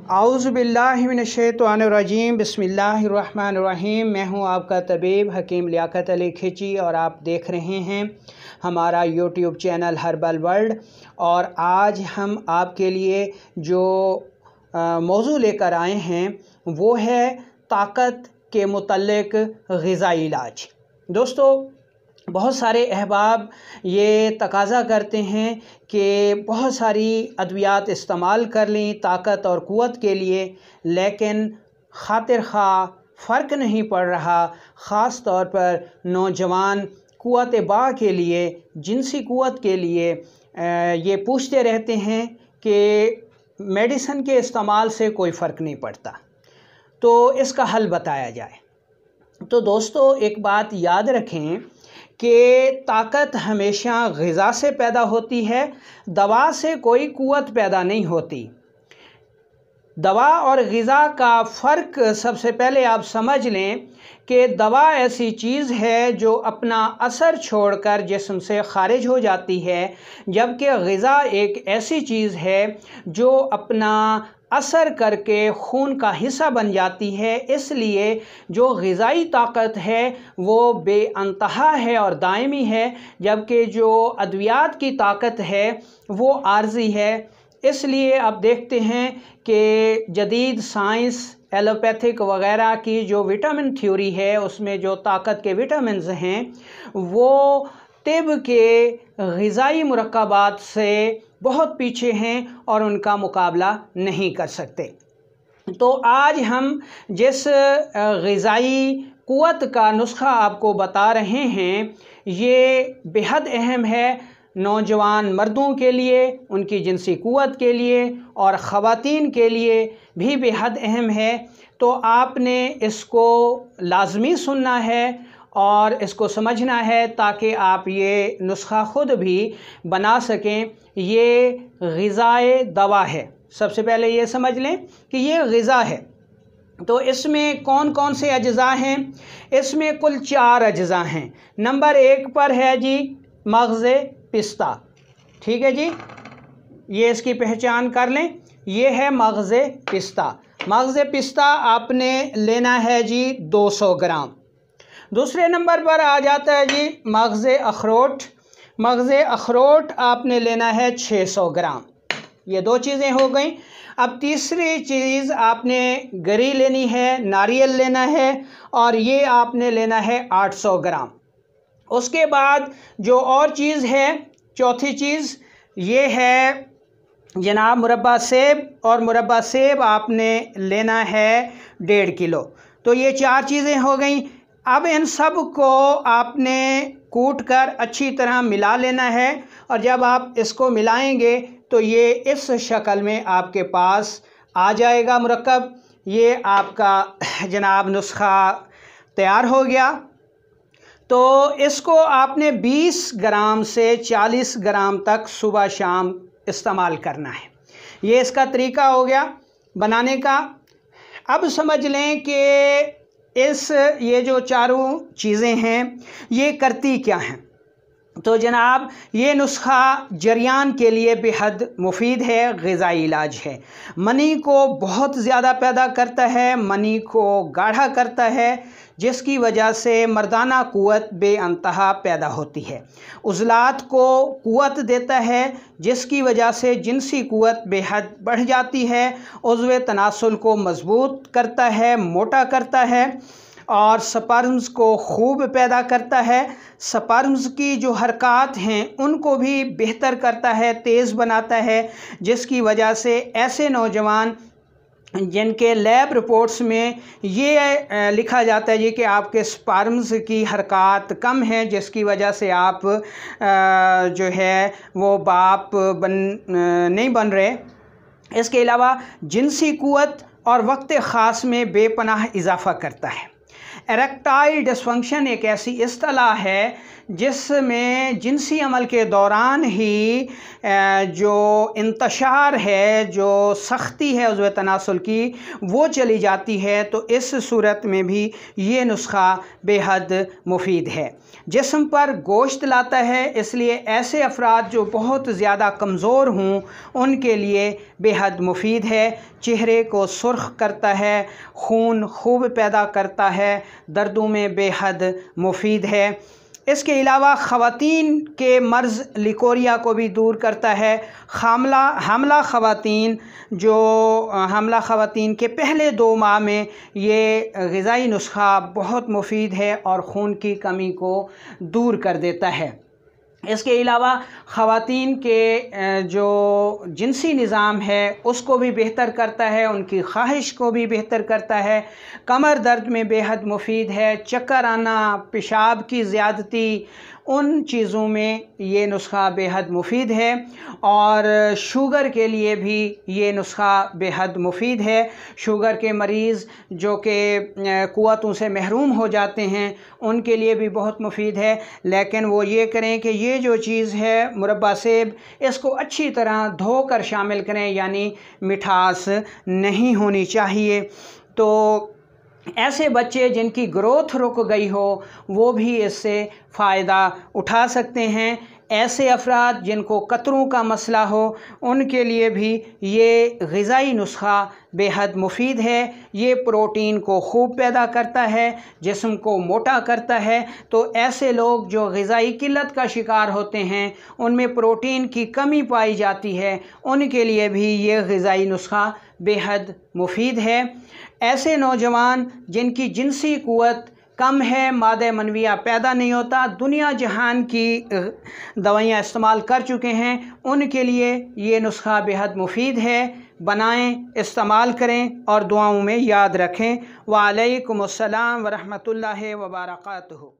औज़ु बिल्लाहि मिनश्शैतानिर्रजीम बिस्मिल्लाहिर्रहमानिर्रहीम। मैं हूं आपका तबीब हकीम लियाकत अली खिची और आप देख रहे हैं हमारा यूट्यूब चैनल हर्बल वर्ल्ड। और आज हम आपके लिए जो मौजू लेकर आए हैं वो है ताकत के मुतल्लिक ग़िज़ाई इलाज। दोस्तों, बहुत सारे अहबाब ये तकाज़ा करते हैं कि बहुत सारी अद्वियात इस्तेमाल कर लें ताकत और क़ुव्वत के लिए, लेकिन खातिर खा फ़र्क नहीं पड़ रहा। ख़ास तौर पर नौजवान क़ुव्वत बा के लिए, जिनसी क़ुव्वत के लिए ये पूछते रहते हैं कि मेडिसिन के इस्तेमाल से कोई फ़र्क नहीं पड़ता, तो इसका हल बताया जाए। तो दोस्तों, एक बात याद रखें कि ताकत हमेशा ग़िज़ा से पैदा होती है, दवा से कोई क़ुव्वत पैदा नहीं होती। दवा और ग़िज़ा का फ़र्क सबसे पहले आप समझ लें कि दवा ऐसी चीज़ है जो अपना असर छोड़कर जिस्म से ख़ारिज हो जाती है, जबकि ग़िज़ा एक ऐसी चीज़ है जो अपना असर करके खून का हिस्सा बन जाती है। इसलिए जो ग़िज़ाई ताकत है वो बेअंतहा है और दायमी है, जबकि जो अद्वियात की ताकत है वो आर्जी है। इसलिए आप देखते हैं कि जदीद साइंस एलोपैथिक वग़ैरह की जो विटामिन थ्योरी है उसमें जो ताकत के विटामिन हैं वो तिब के ग़िज़ाई मुरक्कबात से बहुत पीछे हैं और उनका मुकाबला नहीं कर सकते। तो आज हम जिस ग़िज़ाई क़ुव्वत का नुस्खा आपको बता रहे हैं ये बेहद अहम है नौजवान मर्दों के लिए, उनकी जिनसी क़ुव्वत के लिए, और ख़वातीन के लिए भी बेहद अहम है। तो आपने इसको लाज़मी सुनना है और इसको समझना है ताकि आप ये नुस्खा ख़ुद भी बना सकें। ये ग़िज़ाए दवा है। सबसे पहले ये समझ लें कि ये ग़िज़ा है। तो इसमें कौन कौन से अज्ज़ा हैं? इसमें कुल 4 अज्ज़ा हैं। नंबर 1 पर है जी मग़ज़ पिस्ता। ठीक है जी, ये इसकी पहचान कर लें, ये है मग़ज़ पिस्ता। मग़ज़ पिस्ता आपने लेना है जी 200 ग्राम। दूसरे नंबर पर आ जाता है जी मग़ज़ अखरोट। मग़ज़ अखरोट आपने लेना है 600 ग्राम। ये 2 चीज़ें हो गई। अब तीसरी चीज़ आपने गरी लेनी है, नारियल लेना है, और ये आपने लेना है 800 ग्राम। उसके बाद जो और चीज़ है, चौथी चीज़ ये है जनाब मुरब्बा सेब, और मुरब्बा सेब आपने लेना है 1.5 किलो। तो ये 4 चीज़ें हो गई। अब इन सब को आपने कूट कर अच्छी तरह मिला लेना है, और जब आप इसको मिलाएंगे तो ये इस शक्ल में आपके पास आ जाएगा मुरक्कब। ये आपका जनाब नुस्खा तैयार हो गया। तो इसको आपने 20 ग्राम से 40 ग्राम तक सुबह शाम इस्तेमाल करना है। ये इसका तरीका हो गया बनाने का। अब समझ लें कि ये जो चारों चीज़ें हैं ये करती क्या हैं। तो जनाब ये नुस्खा जरियान के लिए बेहद मुफीद है, ग़िज़ाई इलाज है। मनी को बहुत ज़्यादा पैदा करता है, मनी को गाढ़ा करता है, जिसकी वजह से मर्दाना क़ुव्वत बेअंतहा पैदा होती है। उज़लात को क़ुव्वत देता है, जिसकी वजह से जिनसी क़ुव्वत बेहद बढ़ जाती है। उज़्व तनासुल को मज़बूत करता है, मोटा करता है, और स्पर्म्स को खूब पैदा करता है। स्पर्म्स की जो हरकत हैं उनको भी बेहतर करता है, तेज़ बनाता है, जिसकी वजह से ऐसे नौजवान जिनके लैब रिपोर्ट्स में ये लिखा जाता है जी कि आपके स्पर्म्स की हरकत कम है, जिसकी वजह से आप जो है वो बाप नहीं बन रहे। इसके अलावा जिनसी क़ुव्वत और वक्त ख़ास में बेपनाह इजाफ़ा करता है। इरेक्टाइल डिसफंक्शन एक ऐसी इस्तिलाह है जिसमें जिनसी अमल के दौरान ही जो इंतशार है, जो सख्ती है उज़्व तनासुल की, वो चली जाती है। तो इस सूरत में भी ये नुस्खा बेहद मुफीद है। जिस्म पर गोश्त लाता है, इसलिए ऐसे अफराद जो बहुत ज़्यादा कमज़ोर हों उनके लिए बेहद मुफीद है। चेहरे को सुर्ख करता है, खून खूब पैदा करता है, दर्दों में बेहद मुफीद है। इसके अलावा ख़वातीन के मर्ज़ लिकोरिया को भी दूर करता है। हामला ख़वातीन के पहले 2 माह में ये ग़िज़ाई नुस्खा बहुत मुफीद है और खून की कमी को दूर कर देता है। इसके अलावा ख़वातीन के जो जिनसी निज़ाम है उसको भी बेहतर करता है, उनकी ख्वाहिश को भी बेहतर करता है। कमर दर्द में बेहद मुफीद है। चक्कर आना, पेशाब की ज़्यादती, उन चीज़ों में ये नुस्खा बेहद मुफीद है। और शुगर के लिए भी ये नुस्खा बेहद मुफीद है। शुगर के मरीज़ जो कि क़ुव्वतों से महरूम हो जाते हैं उनके लिए भी बहुत मुफीद है। लेकिन वो ये करें कि ये जो चीज़ है मुरब्बा सेब, इसको अच्छी तरह धोकर शामिल करें, यानी मिठास नहीं होनी चाहिए। तो ऐसे बच्चे जिनकी ग्रोथ रुक गई हो वो भी इससे फ़ायदा उठा सकते हैं। ऐसे अफराद जिनको कतरों का मसला हो उनके लिए भी ये ग़िज़ाई नुस्खा बेहद मुफीद है। ये प्रोटीन को खूब पैदा करता है, जिस्म को मोटा करता है। तो ऐसे लोग जो ग़िज़ाई किल्लत का शिकार होते हैं, उनमें प्रोटीन की कमी पाई जाती है, उनके लिए भी ये ग़िज़ाई नुस्खा बेहद मुफीद है। ऐसे नौजवान जिनकी जिनसी क़ुव्वत कम है, मादे मनविया पैदा नहीं होता, दुनिया जहान की दवाइयाँ इस्तेमाल कर चुके हैं, उनके लिए ये नुस्खा बेहद मुफीद है। बनाएं, इस्तेमाल करें और दुआओं में याद रखें। वालेकुमुस्सलाम व रहमतुल्लाहि व बरकातुहू।